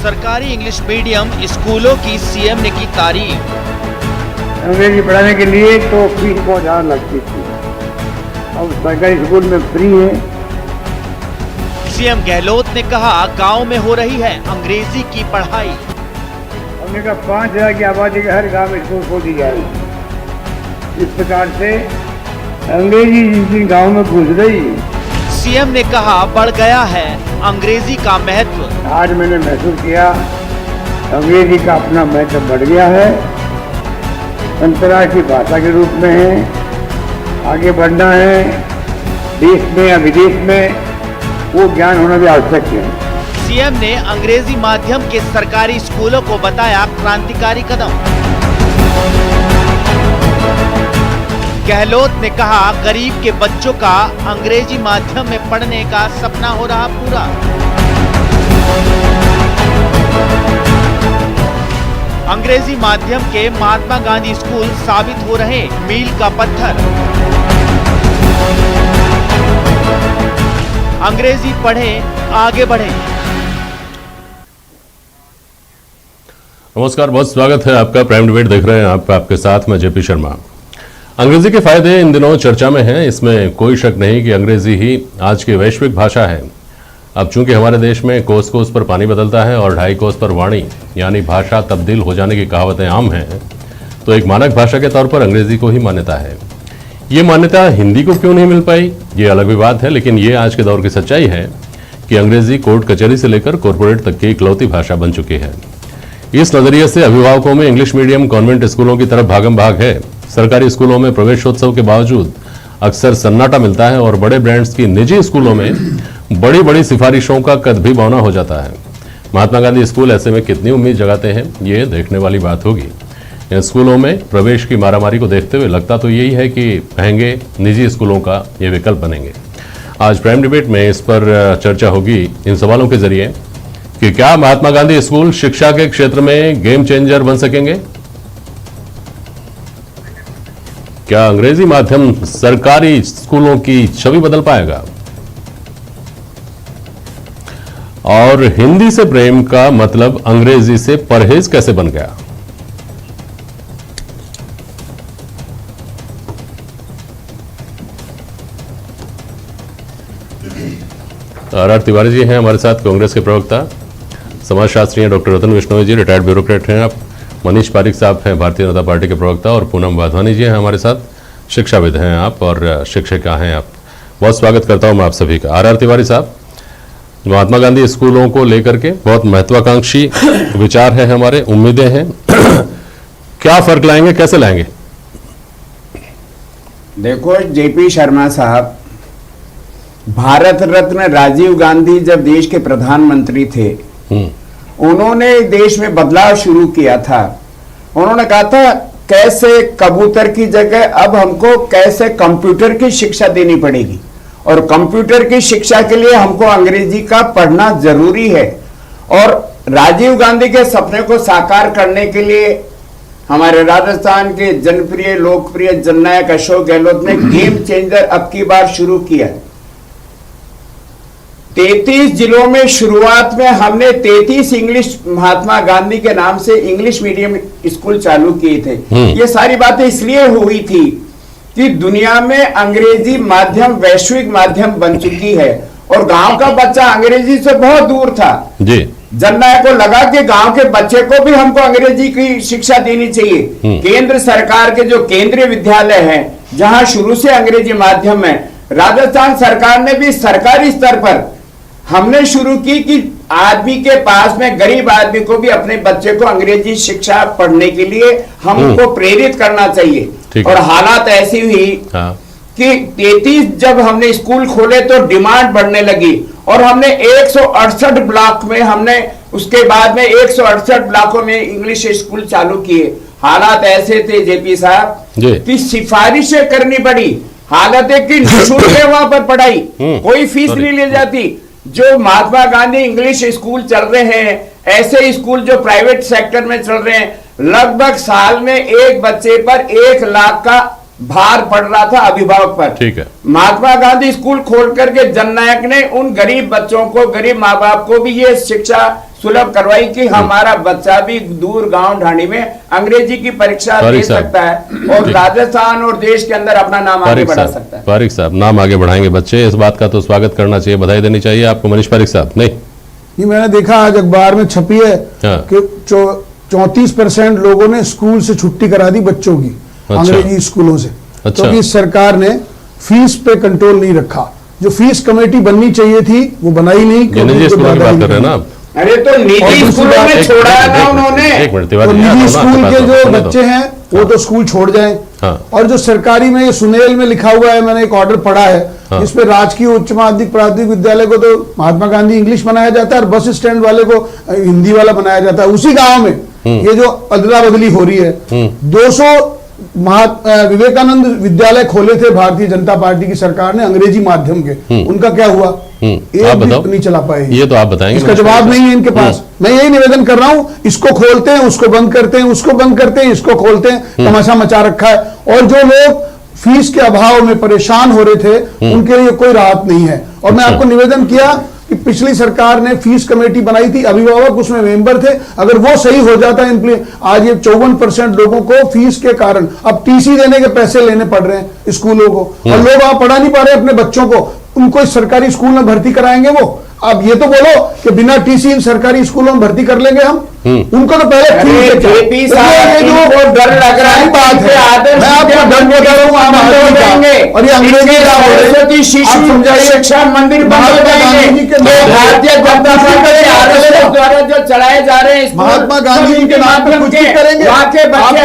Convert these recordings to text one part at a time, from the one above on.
सरकारी English medium स्कूलों की सीएम ने की तारीफ। अंग्रेजी पढ़ाने के लिए तो फीस बहुत ज़्यादा लगती थी, अब सरकारी स्कूल में फ्री है। सीएम गहलोत ने कहा गांव में हो रही है अंग्रेजी की पढ़ाई। हमने कहा 5,000 की आबादी का हर गांव में स्कूल खोल दी जाएगी। इस प्रकार से अंग्रेजी जिस दिन गाँव में घुस रही, सीएम ने कहा बढ़ गया है अंग्रेजी का महत्व। आज मैंने महसूस किया अंग्रेजी का अपना महत्व बढ़ गया है, अंतर्राष्ट्रीय भाषा के रूप में है। आगे बढ़ना है देश में या विदेश में, वो ज्ञान होना भी आवश्यक है। सीएम ने अंग्रेजी माध्यम के सरकारी स्कूलों को बताया क्रांतिकारी कदम। गहलोत ने कहा गरीब के बच्चों का अंग्रेजी माध्यम में पढ़ने का सपना हो रहा पूरा। अंग्रेजी माध्यम के महात्मा गांधी स्कूल साबित हो रहे मील का पत्थर। अंग्रेजी पढ़ें, आगे बढ़ें। नमस्कार, बहुत स्वागत है आपका। प्राइम डिबेट देख रहे हैं आपके साथ मैं जेपी शर्मा। अंग्रेजी के फायदे इन दिनों चर्चा में हैं, इसमें कोई शक नहीं कि अंग्रेजी ही आज की वैश्विक भाषा है। अब चूंकि हमारे देश में कोस कोस पर पानी बदलता है और 2.5 कोस पर वाणी यानी भाषा तब्दील हो जाने की कहावतें आम हैं, तो एक मानक भाषा के तौर पर अंग्रेजी को ही मान्यता है। ये मान्यता हिंदी को क्यों नहीं मिल पाई, ये अलग विवाद है, लेकिन ये आज के दौर की सच्चाई है कि अंग्रेजी कोर्ट कचहरी से लेकर कॉरपोरेट तक की इकलौती भाषा बन चुकी है। इस नजरिए से अभिभावकों में इंग्लिश मीडियम कॉन्वेंट स्कूलों की तरफ भागम भाग है। सरकारी स्कूलों में प्रवेशोत्सव के बावजूद अक्सर सन्नाटा मिलता है और बड़े ब्रांड्स की निजी स्कूलों में बड़ी बड़ी सिफारिशों का कद भी बौना हो जाता है। महात्मा गांधी स्कूल ऐसे में कितनी उम्मीद जगाते हैं, ये देखने वाली बात होगी। इन स्कूलों में प्रवेश की मारामारी को देखते हुए लगता तो यही है कि महंगे निजी स्कूलों का ये विकल्प बनेंगे। आज प्राइम डिबेट में इस पर चर्चा होगी इन सवालों के जरिए कि क्या महात्मा गांधी स्कूल शिक्षा के क्षेत्र में गेम चेंजर बन सकेंगे, क्या अंग्रेजी माध्यम सरकारी स्कूलों की छवि बदल पाएगा, और हिंदी से प्रेम का मतलब अंग्रेजी से परहेज कैसे बन गया। आर तिवारी जी हैं हमारे साथ, कांग्रेस के प्रवक्ता, समाजशास्त्री हैं डॉक्टर रतन विश्नोई जी, रिटायर्ड ब्यूरोक्रेट हैं आप, मनीष पारिक साहब हैं भारतीय जनता पार्टी के प्रवक्ता, और पूनम वाधवानी जी हैं हमारे साथ, शिक्षाविद हैं आप और शिक्षिका हैं आप। बहुत स्वागत करता हूं मैं आप सभी का। आर तिवारी साहब, महात्मा गांधी स्कूलों को लेकर के बहुत महत्वाकांक्षी विचार है हमारे, उम्मीदें हैं, क्या फर्क लाएंगे, कैसे लाएंगे? देखो जेपी शर्मा साहब, भारत रत्न राजीव गांधी जब देश के प्रधानमंत्री थे, उन्होंने देश में बदलाव शुरू किया था। उन्होंने कहा था कैसे कबूतर की जगह अब हमको कैसे कंप्यूटर की शिक्षा देनी पड़ेगी, और कंप्यूटर की शिक्षा के लिए हमको अंग्रेजी का पढ़ना जरूरी है। और राजीव गांधी के सपने को साकार करने के लिए हमारे राजस्थान के जनप्रिय लोकप्रिय जननायक अशोक गहलोत ने गेम चेंजर अब की बार शुरू किया। 33 जिलों में शुरुआत में हमने 33 इंग्लिश महात्मा गांधी के नाम से इंग्लिश मीडियम स्कूल चालू किए थे। ये सारी बातें इसलिए हुई थी कि दुनिया में अंग्रेजी माध्यम वैश्विक माध्यम बन चुकी है और गांव का बच्चा अंग्रेजी से बहुत दूर था जी। जननायक को लगा कि गांव के बच्चे को भी हमको अंग्रेजी की शिक्षा देनी चाहिए। केंद्र सरकार के जो केंद्रीय विद्यालय हैं, जहां शुरू से अंग्रेजी माध्यम है, राजस्थान सरकार ने भी सरकारी स्तर पर हमने शुरू की कि आदमी के पास में गरीब आदमी को भी अपने बच्चे को अंग्रेजी शिक्षा पढ़ने के लिए हमको प्रेरित करना चाहिए। और हालात ऐसी हुई कि 33 जब हमने स्कूल खोले तो डिमांड बढ़ने लगी और हमने 168 ब्लॉक में हमने उसके बाद में 168 ब्लॉकों में इंग्लिश स्कूल चालू किए। हालात ऐसे थे जेपी साहब कि सिफारिशें करनी पड़ी। हालत है कि निःशुल्क है वहां पर पढ़ाई, कोई फीस नहीं ली जाती। जो महात्मा गांधी इंग्लिश स्कूल चल रहे हैं, ऐसे स्कूल जो प्राइवेट सेक्टर में चल रहे हैं, लगभग साल में एक बच्चे पर 1 लाख का भार पड़ रहा था अभिभावक पर। ठीक है। महात्मा गांधी स्कूल खोल करके जननायक ने उन गरीब बच्चों को, गरीब माँ बाप को भी ये शिक्षा सुलभ करवाई कि हमारा बच्चा भी दूर गांव ढाणी में अंग्रेजी की परीक्षा दे सकता है और राजस्थान और देश के अंदर अपना नाम आगे बढ़ा सकता है। पारिक साहब, नाम आगे बढ़ाएंगे बच्चे, इस बात का तो स्वागत करना चाहिए, बधाई देनी चाहिए आपको। मनीष पारिक साहब, नहीं ये मैंने देखा आज अखबार में छपी है कि 34% लोगों ने स्कूल से छुट्टी करा दी बच्चों की, अंग्रेजी स्कूलों से, क्योंकि सरकार ने फीस पे कंट्रोल नहीं रखा। जो फीस कमेटी बननी चाहिए थी वो बनाई नहीं। निजी स्कूलों की बात कर रहे हैं ना आप? अरे तो निजी स्कूलों में छोड़ा था उन्होंने। एक मिनट, तो निजी स्कूल के जो बच्चे हैं वो तो स्कूल छोड़ जाएं। और जो सरकारी में ये सुनेल में लिखा हुआ है, मैंने एक ऑर्डर पढ़ा है जिसपे राजकीय उच्च माध्यमिक प्राथमिक विद्यालय को तो महात्मा गांधी इंग्लिश बनाया जाता है और बस स्टैंड वाले को हिंदी वाला बनाया जाता है। उसी गांव में ये जो अदला बदली हो रही है, 200 विवेकानंद विद्यालय खोले थे भारतीय जनता पार्टी की सरकार ने अंग्रेजी माध्यम के, उनका क्या हुआ? एक भी नहीं चला पाए। ये तो आप बताएंगे, इसका जवाब नहीं है इनके पास। मैं यही निवेदन कर रहा हूं, इसको खोलते हैं उसको बंद करते हैं, उसको बंद करते हैं इसको खोलते हैं, तमाशा मचा रखा है। और जो लोग फीस के अभाव में परेशान हो रहे थे उनके लिए कोई राहत नहीं है। और मैं आपको निवेदन किया कि पिछली सरकार ने फीस कमेटी बनाई थी, अभिभावक उसमें मेंबर थे, अगर वो सही हो जाता आज ये 54% लोगों को फीस के कारण अब टीसी देने के पैसे लेने पड़ रहे हैं स्कूलों को, और लोग वहां पढ़ा नहीं पा रहे अपने बच्चों को, उनको इस सरकारी स्कूल में भर्ती कराएंगे वो। अब ये तो बोलो कि बिना टीसी इन सरकारी स्कूलों में भर्ती कर लेंगे हम, उनको तो पहले डर लग रहा है, बात है मैं आपको डर बता रहा हूँ। और ये अंग्रेजी शिक्षा मंदिर बंद हो जाएंगे, भारतीय जनता पार्टी द्वारा जो चलाए जा रहे हैं महात्मा गांधी के नाम पे कुछ करेंगे, वहाँ के बच्चे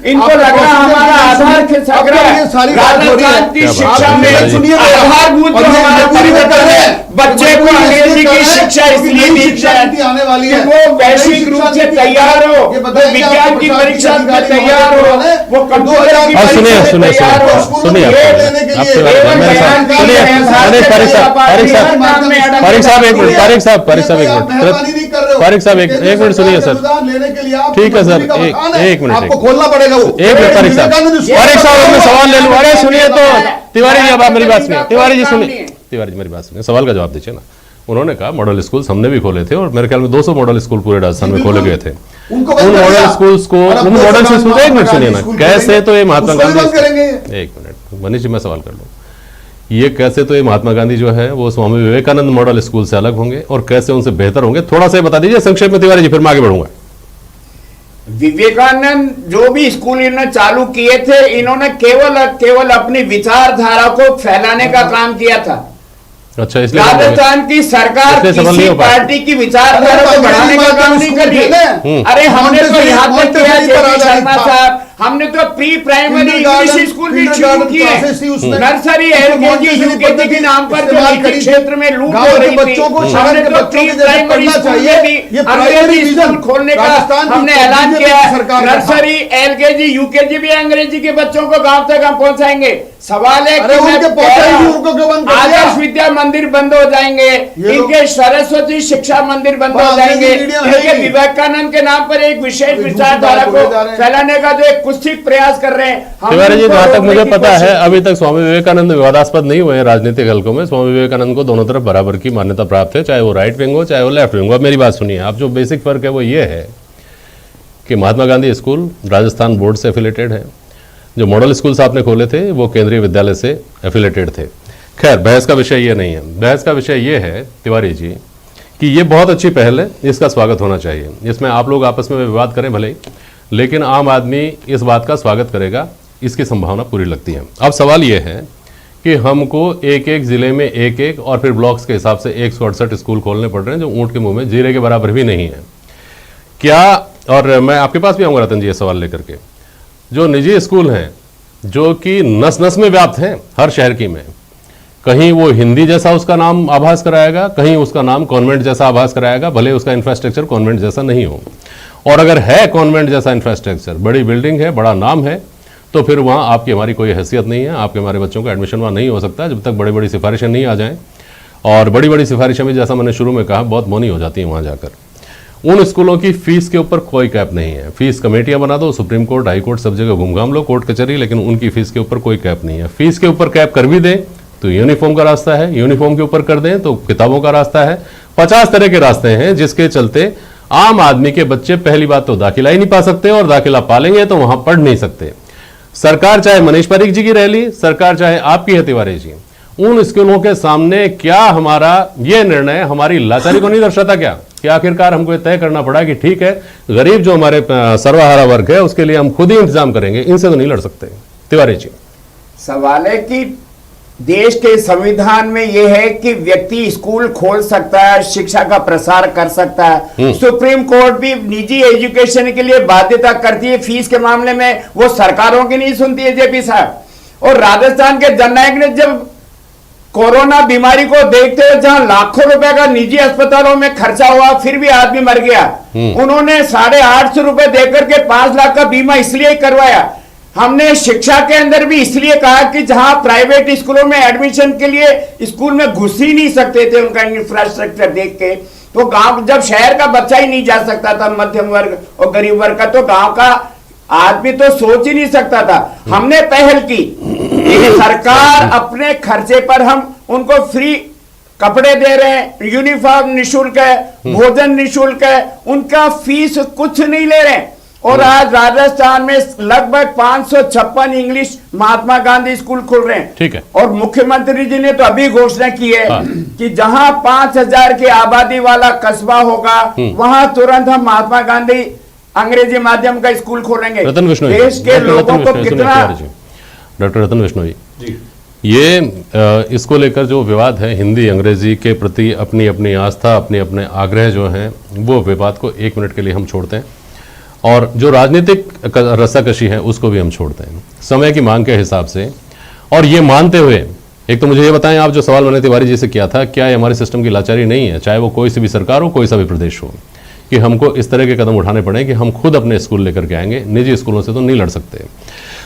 इनको लग रहा हमारा आधार खिसक रहा है। राजस्थान की शिक्षा में आधारभूत जो हमारा परिवर्तन है, बच्चे को अंग्रेजी की शिक्षा इसलिए दी आने वाली है वो वैश्विक रूप से तैयार हो, वो विज्ञान की परीक्षा में तैयार हो, वो कंप्यूटर की परीक्षा में तैयार हो। पारिक साहब एक मिनट सुनिए सर। ठीक है सर, एक मिनट आपको खोलना पड़ेगा वो। एक मिनट पारिक साहब अपने सवाल ले लूं। अरे सुनिए तो तिवारी जी, अब आप मेरी बात सुनिए। तिवारी जी सुनिए, तिवारी जी मेरी बात सुनिए, सवाल का जवाब दीजिए ना। उन्होंने कहा मॉडल स्कूल्स हमने भी खोले थे और मेरे ख्याल में 200 मॉडल स्कूल पूरे राजस्थान में खोले गए थे। उन मॉडल स्कूल्स को एक मिनट सुनिए ना, कैसे तो ये महात्मा गांधी, एक मिनट मनीष जी मैं सवाल कर लूं, ये कैसे तो ये महात्मा गांधी जो है वो स्वामी विवेकानंद मॉडल स्कूल से अलग होंगे और कैसे उनसे बेहतर होंगे, थोड़ा सा बता दीजिए संक्षेप में तिवारी जी, फिर मैं आगे बढ़ूंगा। विवेकानंद जो भी स्कूल इन्होंने चालू किए थे, इन्होंने केवल अपनी विचारधारा को फैलाने का काम किया था। अच्छा, इसलिए राजस्थान की सरकार किसी पार्टी की विचारधारा को बढ़ाने का काम नहीं कर रही। अरे हमने तो यहाँ तक किया जेपी शर्मा साहब, हमने तो प्री प्राइमरी इंग्लिश स्कूल भी शुरू किए, नर्सरी एलकेजी यूकेजी के नाम पर जो निजी क्षेत्र में लूट हो रही थी, हमने तो प्री प्राइमरी स्कूल में भी अंग्रेजी स्कूल खोलने का हमने ऐलान किया। नर्सरी एलकेजी यूकेजी भी अंग्रेजी के बच्चों को गांव तक हम पहुंचाएंगे। सवाल है कि आदर्श विद्या मंदिर बंद हो जाएंगे, इनके सरस्वती शिक्षा मंदिर बंद हो जाएंगे, इनके विवेकानंद के नाम पर एक विशेष विचारधारा को फैलाने का जो एक कुत्सित प्रयास कर रहे हैं। तिवारी जी, जहां तक मुझे पता है अभी तक स्वामी विवेकानंद विवादास्पद नहीं हुए हैं राजनीतिक हलकों में। स्वामी विवेकानंद को दोनों तरफ बराबर की मान्यता प्राप्त है, चाहे वो राइट विंग हो चाहे वो लेफ्ट विंग हो। अब मेरी बात सुनिए, आप जो बेसिक फर्क है वो ये है कि महात्मा गांधी स्कूल राजस्थान बोर्ड से एफिलेटेड है, जो मॉडल स्कूल्स आपने खोले थे वो केंद्रीय विद्यालय से एफिलेटेड थे। खैर बहस का विषय ये नहीं है, बहस का विषय ये है तिवारी जी कि ये बहुत अच्छी पहल है, इसका स्वागत होना चाहिए। इसमें आप लोग आपस में विवाद करें भले, लेकिन आम आदमी इस बात का स्वागत करेगा, इसकी संभावना पूरी लगती है। अब सवाल ये है कि हमको एक एक जिले में एक एक और फिर ब्लॉक्स के हिसाब से 168 स्कूल खोलने पड़ रहे हैं, जो ऊंट के मुंह में जीरे के बराबर भी नहीं है क्या। और मैं आपके पास भी आऊँगा रतन जी ये सवाल लेकर के, जो निजी स्कूल हैं जो कि नस नस में व्याप्त हैं हर शहर की में, कहीं वो हिंदी जैसा उसका नाम आभास कराएगा, कहीं उसका नाम कॉन्वेंट जैसा आभास कराएगा, भले उसका इंफ्रास्ट्रक्चर कॉन्वेंट जैसा नहीं हो। और अगर है कॉन्वेंट जैसा इंफ्रास्ट्रक्चर, बड़ी बिल्डिंग है, बड़ा नाम है, तो फिर वहाँ आपकी हमारी कोई हैसियत नहीं है, आपके हमारे बच्चों का एडमिशन वहाँ नहीं हो सकता जब तक बड़ी बड़ी सिफारिशें नहीं आ जाएँ। और बड़ी बड़ी सिफारिशें भी, जैसा मैंने शुरू में कहा, बहुत मौनी हो जाती हैं वहाँ जाकर। उन स्कूलों की फीस के ऊपर कोई कैप नहीं है, फीस कमेटियां बना दो, सुप्रीम कोर्ट हाई कोर्ट सब जगह घूम घाम लो, कोर्ट कचहरी, लेकिन उनकी फीस के ऊपर कोई कैप नहीं है। फीस के ऊपर कैप कर भी दें तो यूनिफॉर्म का रास्ता है, यूनिफॉर्म के ऊपर कर दें तो किताबों का रास्ता है। 50 तरह के रास्ते हैं जिसके चलते आम आदमी के बच्चे पहली बात तो दाखिला ही नहीं पा सकते, और दाखिला पा लेंगे तो वहां पढ़ नहीं सकते। सरकार चाहे मनीष पारिक जी की रैली, सरकार चाहे आपकी है तिवारी जी, उन स्कूलों के सामने क्या हमारा ये निर्णय हमारी लाचारी को नहीं दर्शाता क्या कि आखिरकार हमको ये तय करना पड़ा कि ठीक है, गरीब जो हमारे सर्वहारा वर्ग है उसके लिए हम खुद ही इंतजाम करेंगे, इनसे तो नहीं लड़ सकते। तिवारी जी, सवाल है कि देश के संविधान में यह है कि व्यक्ति स्कूल खोल सकता है, शिक्षा का प्रसार कर सकता है। सुप्रीम कोर्ट भी निजी एजुकेशन के लिए बाध्यता करती है, फीस के मामले में वो सरकारों की नहीं सुनती है जेपी साहब। और राजस्थान के जननायक ने जब कोरोना बीमारी को देखते हुए जहां लाखों रुपए का निजी अस्पतालों में खर्चा हुआ फिर भी आदमी मर गया, उन्होंने 850 रुपए देकर के 5 लाख का बीमा इसलिए करवाया। हमने शिक्षा के अंदर भी इसलिए कहा कि जहां प्राइवेट स्कूलों में एडमिशन के लिए स्कूल में घुस ही नहीं सकते थे, उनका इंफ्रास्ट्रक्चर देख के, तो गांव जब शहर का बच्चा ही नहीं जा सकता था, मध्यम वर्ग और गरीब वर्ग का, तो गांव का आदमी तो सोच ही नहीं सकता था। हमने पहल की कि सरकार अपने खर्चे पर हम उनको फ्री कपड़े दे रहे हैं, यूनिफॉर्म निःशुल्क है, भोजन निःशुल्क है, उनका फीस कुछ नहीं ले रहे हैं। और आज राजस्थान में लगभग 556 इंग्लिश महात्मा गांधी स्कूल खुल रहे हैं। ठीक है। और मुख्यमंत्री जी ने तो अभी घोषणा की है कि जहां 5000 की आबादी वाला कस्बा होगा वहां तुरंत हम महात्मा गांधी अंग्रेजी माध्यम का स्कूल खोलेंगे। रतन विष्णु देश के लोगों को कितना। डॉक्टर रतन विष्णु जी, ये इसको लेकर जो विवाद है हिंदी अंग्रेजी के प्रति अपनी अपनी आस्था, अपने अपने आग्रह जो हैं, वो विवाद को 1 मिनट के लिए हम छोड़ते हैं, और जो राजनीतिक रस्साकशी है उसको भी हम छोड़ते हैं समय की मांग के हिसाब से। और ये मानते हुए, एक तो मुझे ये बताएं, आप जो सवाल मैंने तिवारी जी से किया था, क्या ये हमारे सिस्टम की लाचारी नहीं है, चाहे वो कोई सी भी सरकार हो, कोई सा भी प्रदेश हो, कि हमको इस तरह के कदम उठाने पड़े कि हम खुद अपने स्कूल लेकर के आएंगे, निजी स्कूलों से तो नहीं लड़ सकते।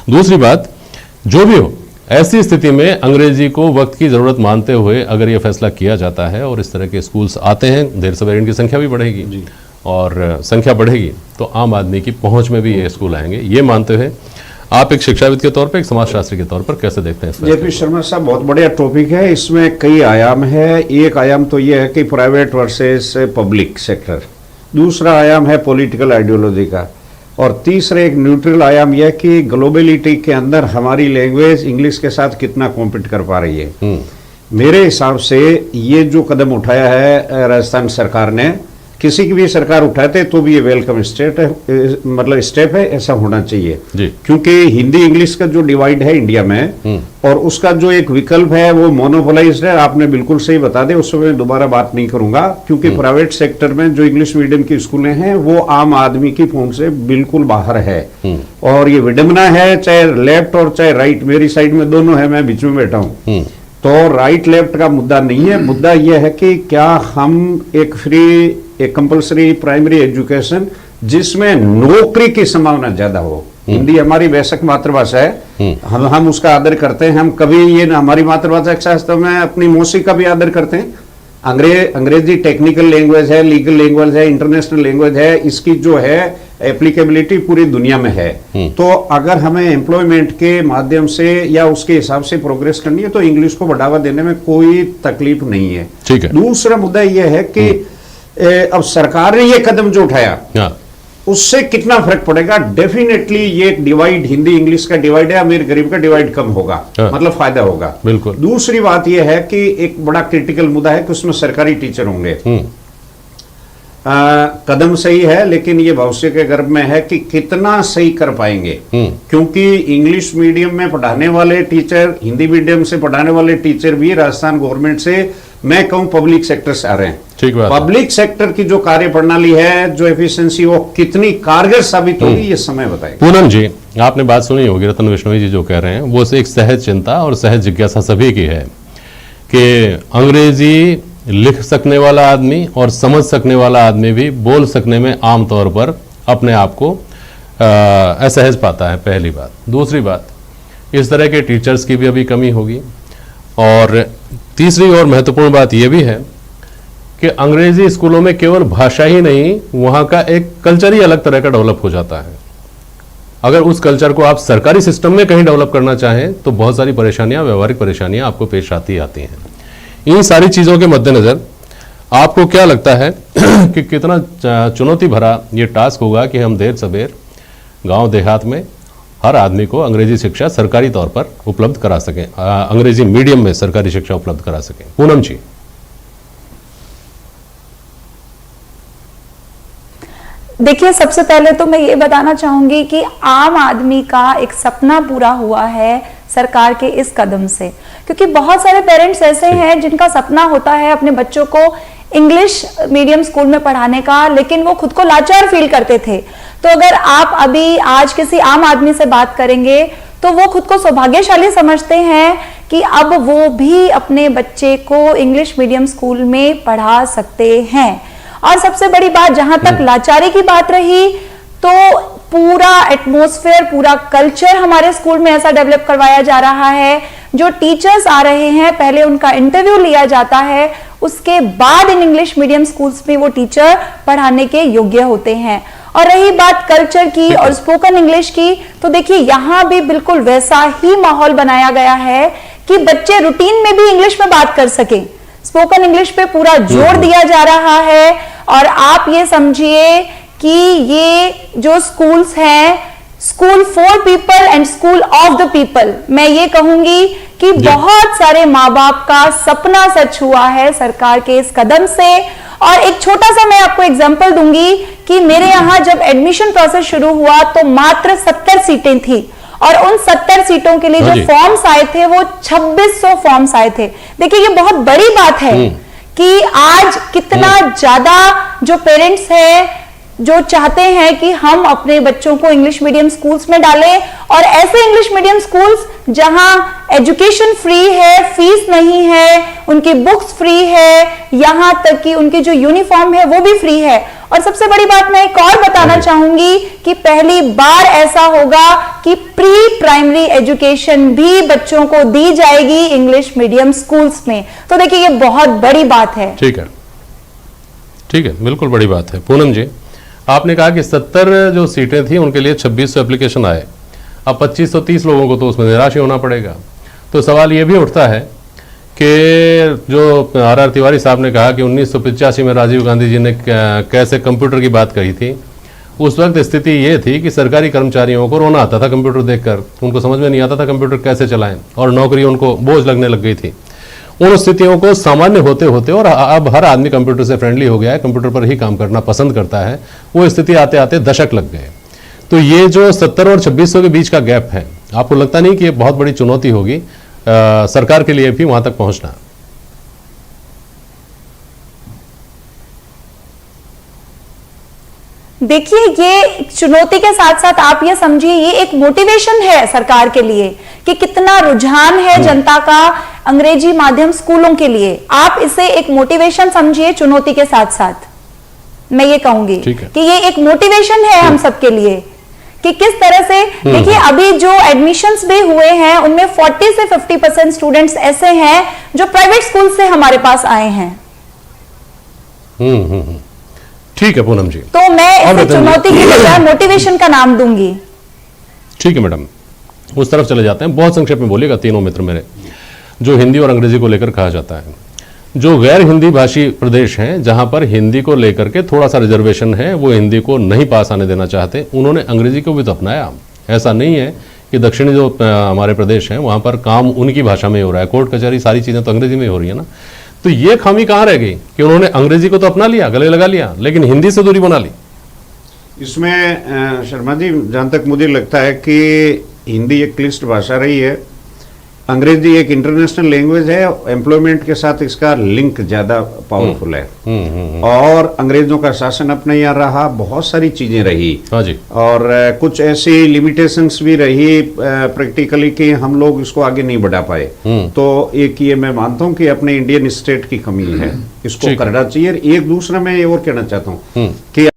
दूसरी बात, जो भी हो, ऐसी स्थिति में अंग्रेजी को वक्त की जरूरत मानते हुए अगर ये फैसला किया जाता है और इस तरह के स्कूल्स आते हैं, देर सवेर इनकी संख्या भी बढ़ेगी, और संख्या बढ़ेगी तो आम आदमी की पहुंच में भी ये स्कूल आएंगे। ये मानते हुए आप एक शिक्षाविद के तौर पर, एक समाजशास्त्री के तौर पर कैसे देखते हैं? जेपी शर्मा साहब, बहुत बढ़िया टॉपिक है, इसमें कई आयाम है। एक आयाम तो ये है कि प्राइवेट वर्सेस पब्लिक सेक्टर, दूसरा आयाम है पॉलिटिकल आइडियोलॉजी का, और तीसरा एक न्यूट्रल आयाम यह कि ग्लोबलिटी के अंदर हमारी लैंग्वेज इंग्लिश के साथ कितना कॉम्पीट कर पा रही है। मेरे हिसाब से ये जो कदम उठाया है राजस्थान सरकार ने, किसी की भी सरकार उठाते तो भी ये वेलकम स्टेट है, मतलब स्टेप है, ऐसा होना चाहिए जी। क्योंकि हिंदी इंग्लिश का जो डिवाइड है इंडिया में, और उसका जो एक विकल्प है वो मोनोपोलाइज्ड है। आपने बिल्कुल सही बता दे, उस समय दोबारा बात नहीं करूंगा, क्योंकि प्राइवेट सेक्टर में जो इंग्लिश मीडियम की स्कूलें हैं वो आम आदमी की पहुंच से बिल्कुल बाहर है। और ये विडंबना है, चाहे लेफ्ट और चाहे राइट, मेरी साइड में दोनों है, मैं बीच में बैठा हूं, तो राइट लेफ्ट का मुद्दा नहीं है। मुद्दा यह है कि क्या हम एक फ्री, एक कंपल्सरी प्राइमरी एजुकेशन जिसमें नौकरी की संभावना ज्यादा हो। हिंदी हमारी बेशक मातृभाषा है, हम उसका आदर करते हैं, हम कभी ये ना हमारी मातृभाषा के साथ में अपनी मौसी का भी आदर करते हैं। अंग्रेजी टेक्निकल लैंग्वेज है, लीगल लैंग्वेज है, इंटरनेशनल लैंग्वेज है, इसकी जो है एप्लीकेबिलिटी पूरी दुनिया में है। तो अगर हमें एम्प्लॉयमेंट के माध्यम से या उसके हिसाब से प्रोग्रेस करनी है तो इंग्लिश को बढ़ावा देने में कोई तकलीफ नहीं है। ठीक है। दूसरा मुद्दा यह है कि अब सरकार ने यह कदम जो उठाया उससे कितना फर्क पड़ेगा। डेफिनेटली ये डिवाइड, हिंदी इंग्लिश का डिवाइड है, अमीर गरीब का डिवाइड कम होगा, मतलब फायदा होगा। बिल्कुल। दूसरी बात यह है कि एक बड़ा क्रिटिकल मुद्दा है कि उसमें सरकारी टीचर होंगे। कदम सही है, लेकिन ये भविष्य के गर्भ में है कि कितना सही कर पाएंगे, क्योंकि इंग्लिश मीडियम में पढ़ाने वाले टीचर, हिंदी मीडियम से पढ़ाने वाले टीचर भी राजस्थान गवर्नमेंट से, मैं कहूं पब्लिक सेक्टर से आ रहे हैं। ठीक बात। पब्लिक सेक्टर की जो कार्य प्रणाली है, जो एफिशिएंसी, वो कितनी कारगर साबित होगी ये समय बताएगा। पूनम जी, आपने बात सुनी होगी, रतन विष्णु जी जो कह रहे हैं वो एक सहज चिंता और सहज जिज्ञासा सभी की है कि अंग्रेजी लिख सकने वाला आदमी और समझ सकने वाला आदमी भी बोल सकने में आमतौर पर अपने आप को असहज पाता है, पहली बात। दूसरी बात, इस तरह के टीचर्स की भी अभी कमी होगी, और तीसरी और महत्वपूर्ण बात यह भी है कि अंग्रेजी स्कूलों में केवल भाषा ही नहीं, वहां का एक कल्चर ही अलग तरह का डेवलप हो जाता है। अगर उस कल्चर को आप सरकारी सिस्टम में कहीं डेवलप करना चाहें तो बहुत सारी परेशानियां, व्यवहारिक परेशानियां आपको पेश आती हैं। इन सारी चीज़ों के मद्देनज़र आपको क्या लगता है कि कितना चुनौती भरा ये टास्क होगा कि हम देर सबेर गांव देहात में हर आदमी को अंग्रेजी शिक्षा सरकारी तौर पर उपलब्ध करा सकें, अंग्रेजी मीडियम में सरकारी शिक्षा उपलब्ध करा सकें? पूनम जी। देखिए, सबसे पहले तो मैं ये बताना चाहूंगी कि आम आदमी का एक सपना पूरा हुआ है सरकार के इस कदम से, क्योंकि बहुत सारे पेरेंट्स ऐसे हैं जिनका सपना होता है अपने बच्चों को इंग्लिश मीडियम स्कूल में पढ़ाने का, लेकिन वो खुद को लाचार फील करते थे। तो अगर आप अभी आज किसी आम आदमी से बात करेंगे तो वो खुद को सौभाग्यशाली समझते हैं कि अब वो भी अपने बच्चे को इंग्लिश मीडियम स्कूल में पढ़ा सकते हैं। और सबसे बड़ी बात, जहां तक लाचारी की बात रही, तो पूरा एटमॉस्फेयर, पूरा कल्चर हमारे स्कूल में ऐसा डेवलप करवाया जा रहा है। जो टीचर्स आ रहे हैं, पहले उनका इंटरव्यू लिया जाता है, उसके बाद इन इंग्लिश मीडियम स्कूल्स में वो टीचर पढ़ाने के योग्य होते हैं। और रही बात कल्चर की और स्पोकन इंग्लिश की, तो देखिए यहाँ भी बिल्कुल वैसा ही माहौल बनाया गया है कि बच्चे रूटीन में भी इंग्लिश में बात कर सके। स्पोकन इंग्लिश पे पूरा जोर दिया जा रहा है। और आप ये समझिए कि ये जो स्कूल्स हैं, school for people and school of the people, मैं ये कहूंगी कि बहुत सारे माँ बाप का सपना सच हुआ है सरकार के इस कदम से। और एक छोटा सा मैं आपको एग्जांपल दूंगी कि मेरे यहाँ जब एडमिशन प्रोसेस शुरू हुआ तो मात्र 70 सीटें थी, और उन 70 सीटों के लिए जो फॉर्म्स आए थे वो 2600 फॉर्म्स आए थे। देखिए, ये बहुत बड़ी बात है कि आज कितना ज्यादा जो पेरेंट्स हैं जो चाहते हैं कि हम अपने बच्चों को इंग्लिश मीडियम स्कूल्स में डालें, और ऐसे इंग्लिश मीडियम स्कूल्स जहां एजुकेशन फ्री है, फीस नहीं है, उनकी बुक्स फ्री है, यहां तक कि उनकी जो यूनिफॉर्म है वो भी फ्री है। और सबसे बड़ी बात मैं एक और बताना चाहूंगी कि पहली बार ऐसा होगा कि प्री प्राइमरी एजुकेशन भी बच्चों को दी जाएगी इंग्लिश मीडियम स्कूल्स में। तो देखिए, ये बहुत बड़ी बात है। ठीक है, बिल्कुल बड़ी बात है। पूनम जी, आपने कहा कि 70 जो सीटें थी उनके लिए 2600 एप्लीकेशन आए, अब 2530 लोगों को तो उसमें निराश ही होना पड़ेगा। तो सवाल ये भी उठता है कि जो आर तिवारी साहब ने कहा कि 1985 में राजीव गांधी जी ने कैसे कंप्यूटर की बात कही थी, उस वक्त स्थिति ये थी कि सरकारी कर्मचारियों को रोना आता था कंप्यूटर देखकर, उनको समझ में नहीं आता था कंप्यूटर कैसे चलाएं, और नौकरी उनको बोझ लगने लग गई थी। उन स्थितियों को सामान्य होते होते और अब हर आदमी कंप्यूटर से फ्रेंडली हो गया है, कंप्यूटर पर ही काम करना पसंद करता है, वो स्थिति आते आते दशक लग गए। तो ये जो 70 और 2600 के बीच का गैप है, आपको लगता नहीं कि ये बहुत बड़ी चुनौती होगी सरकार के लिए भी वहां तक पहुंचना? देखिए, ये चुनौती के साथ साथ आप ये समझिए ये एक मोटिवेशन है सरकार के लिए कि कितना रुझान है जनता का अंग्रेजी माध्यम स्कूलों के लिए। आप इसे एक मोटिवेशन समझिए चुनौती के साथ साथ। मैं ये कहूंगी कि ये एक मोटिवेशन है हम सबके लिए कि किस तरह से, देखिए अभी जो एडमिशंस भी हुए हैं उनमें 40 से 50% स्टूडेंट्स ऐसे हैं जो प्राइवेट स्कूल से हमारे पास आए हैं। ठीक है पूनम जी, तो मैं इसे चुनौती की बजाय मोटिवेशन का नाम दूंगी। ठीक है मैडम, उस तरफ चले जाते हैं। बहुत संक्षेप में बोलिएगा तीनों मित्र मेरे, जो हिंदी और अंग्रेजी को लेकर कहा जाता है, जो गैर हिंदी भाषी प्रदेश हैं जहां पर हिंदी को लेकर के थोड़ा सा रिजर्वेशन है, वो हिंदी को नहीं पास आने देना चाहते, उन्होंने अंग्रेजी को भी तो अपनाया। ऐसा नहीं है कि दक्षिणी जो हमारे प्रदेश हैं वहां पर काम उनकी भाषा में हो रहा है, कोर्ट कचहरी सारी चीजें तो अंग्रेजी में हो रही है ना। तो ये खामी कहाँ रह गई कि उन्होंने अंग्रेजी को तो अपना लिया, गले लगा लिया, लेकिन हिंदी से दूरी बना ली। इसमें शर्मा जी, जहाँ तक मुझे लगता है कि हिंदी एक क्लिष्ट भाषा रही है, अंग्रेजी एक इंटरनेशनल लैंग्वेज है, एम्प्लॉयमेंट के साथ इसका लिंक ज्यादा पावरफुल है। और अंग्रेजों का शासन अपने यहाँ रहा, बहुत सारी चीजें रही। हाँ जी। और कुछ ऐसी लिमिटेशंस भी रही प्रैक्टिकली कि हम लोग इसको आगे नहीं बढ़ा पाए। तो एक ये मैं मानता हूँ कि अपने इंडियन स्टेट की कमी है, इसको करना चाहिए। एक दूसरा मैं ये और कहना चाहता हूँ कि